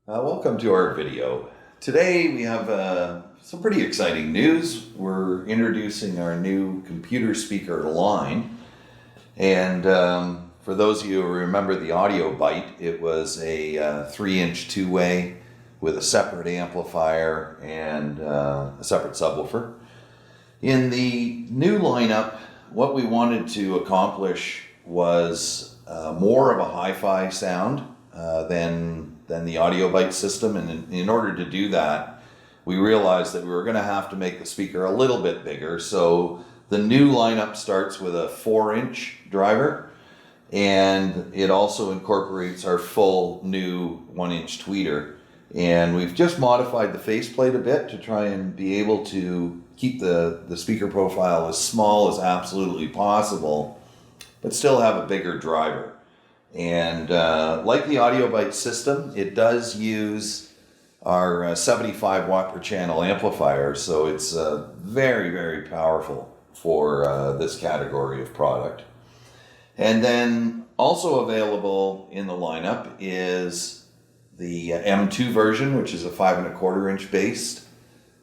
Welcome to our video. Today we have some pretty exciting news. We're introducing our new computer speaker line. And for those of you who remember the Audiobyte, it was a 3-inch two-way with a separate amplifier and a separate subwoofer. In the new lineup, what we wanted to accomplish was more of a hi-fi sound than the Audiobyte system, and in order to do that, we realized that we were going to have to make the speaker a little bit bigger. So the new lineup starts with a 4-inch driver, and it also incorporates our full new 1-inch tweeter. And we've just modified the faceplate a bit to try and be able to keep the speaker profile as small as absolutely possible, but still have a bigger driver. And like the Audiobyte system, it does use our 75 watt per channel amplifier, so it's very, very powerful for this category of product. And then also available in the lineup is the M2 version, which is a 5¼ inch based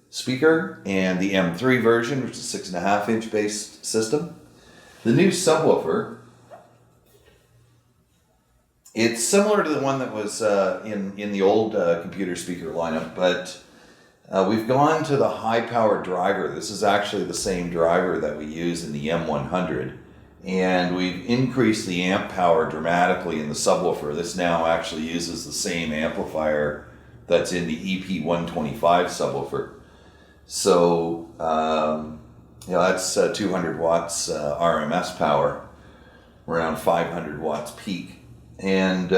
speaker, and the M3 version, which is a 6½ inch based system. The new subwoofer, it's similar to the one that was in the old computer speaker lineup, but we've gone to the high-power driver. This is actually the same driver that we use in the M100, and we've increased the amp power dramatically in the subwoofer. This now actually uses the same amplifier that's in the EP125 subwoofer. So that's 200 watts RMS power, around 500 watts peak. And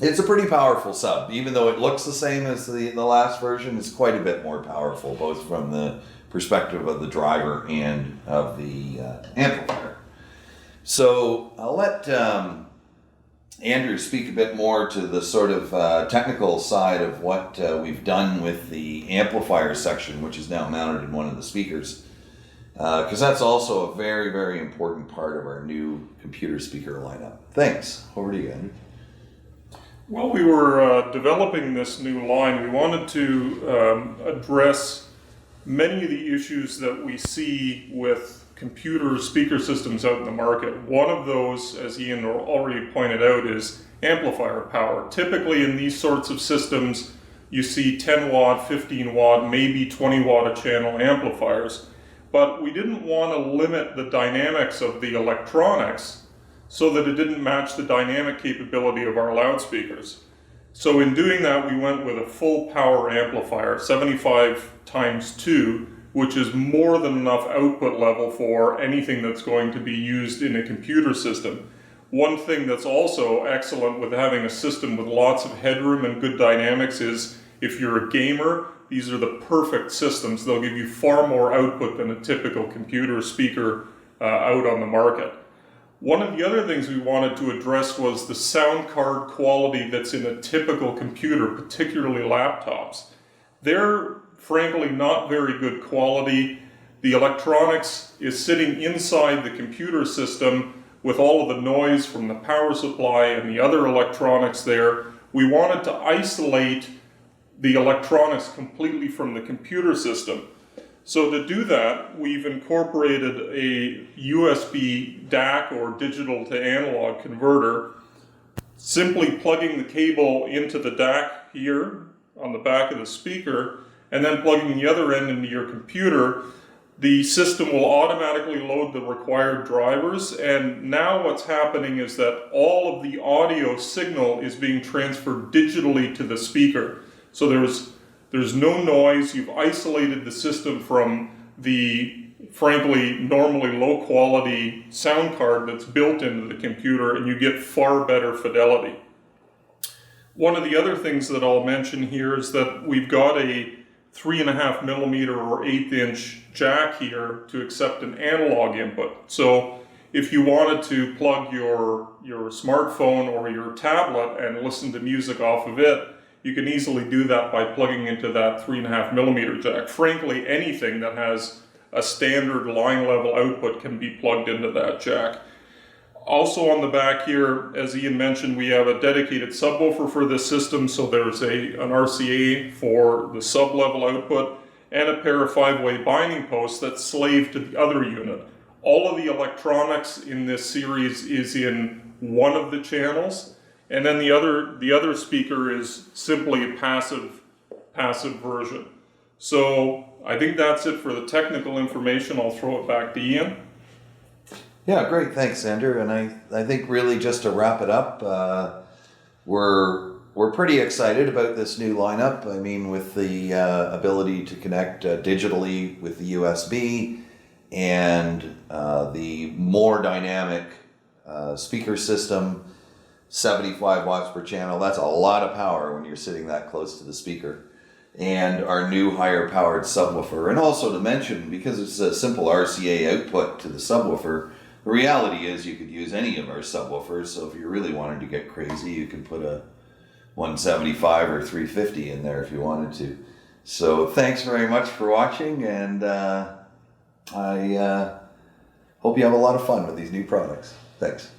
it's a pretty powerful sub. Even though it looks the same as the last version, it's quite a bit more powerful, both from the perspective of the driver and of the amplifier. So I'll let Andrew speak a bit more to the sort of technical side of what we've done with the amplifier section, which is now mounted in one of the speakers. Because that's also a very, very important part of our new computer speaker lineup. Thanks. Over to you, Andrew. While we were developing this new line, we wanted to address many of the issues that we see with computer speaker systems out in the market. One of those, as Ian already pointed out, is amplifier power. Typically in these sorts of systems, you see 10 watt, 15 watt, maybe 20 watt a channel amplifiers. But we didn't want to limit the dynamics of the electronics so that it didn't match the dynamic capability of our loudspeakers. So in doing that, we went with a full power amplifier, 75 times 2, which is more than enough output level for anything that's going to be used in a computer system. One thing that's also excellent with having a system with lots of headroom and good dynamics is if you're a gamer, these are the perfect systems. They'll give you far more output than a typical computer speaker out on the market. One of the other things we wanted to address was the sound card quality that's in a typical computer, particularly laptops. They're frankly not very good quality. The electronics is sitting inside the computer system with all of the noise from the power supply and the other electronics there. We wanted to isolate the electronics completely from the computer system. So to do that, we've incorporated a USB DAC or digital to analog converter, simply plugging the cable into the DAC here on the back of the speaker, and then plugging the other end into your computer. The system will automatically load the required drivers, and now what's happening is that all of the audio signal is being transferred digitally to the speaker. So there's no noise. You've isolated the system from the, frankly, normally low quality sound card that's built into the computer, and you get far better fidelity. One of the other things that I'll mention here is that we've got a 3.5 millimeter or 1/8 inch jack here to accept an analog input. So if you wanted to plug your smartphone or your tablet and listen to music off of it, you can easily do that by plugging into that 3.5 millimeter jack. Frankly, anything that has a standard line level output can be plugged into that jack. Also on the back here, as Ian mentioned, we have a dedicated subwoofer for this system, so there's an RCA for the sub-level output and a pair of 5-way binding posts that slave to the other unit. All of the electronics in this series is in one of the channels, and then the other speaker is simply a passive version. So I think that's it for the technical information. I'll throw it back to Ian. Yeah, great. Thanks, Andrew. And I think really just to wrap it up, we're pretty excited about this new lineup. I mean, with the ability to connect digitally with the USB and the more dynamic speaker system, 75 watts per channel. That's a lot of power when you're sitting that close to the speaker. And our new higher powered subwoofer. And also to mention, because it's a simple RCA output to the subwoofer, the reality is you could use any of our subwoofers. So if you really wanted to get crazy, you could put a 175 or 350 in there if you wanted to. So thanks very much for watching, and I hope you have a lot of fun with these new products. Thanks.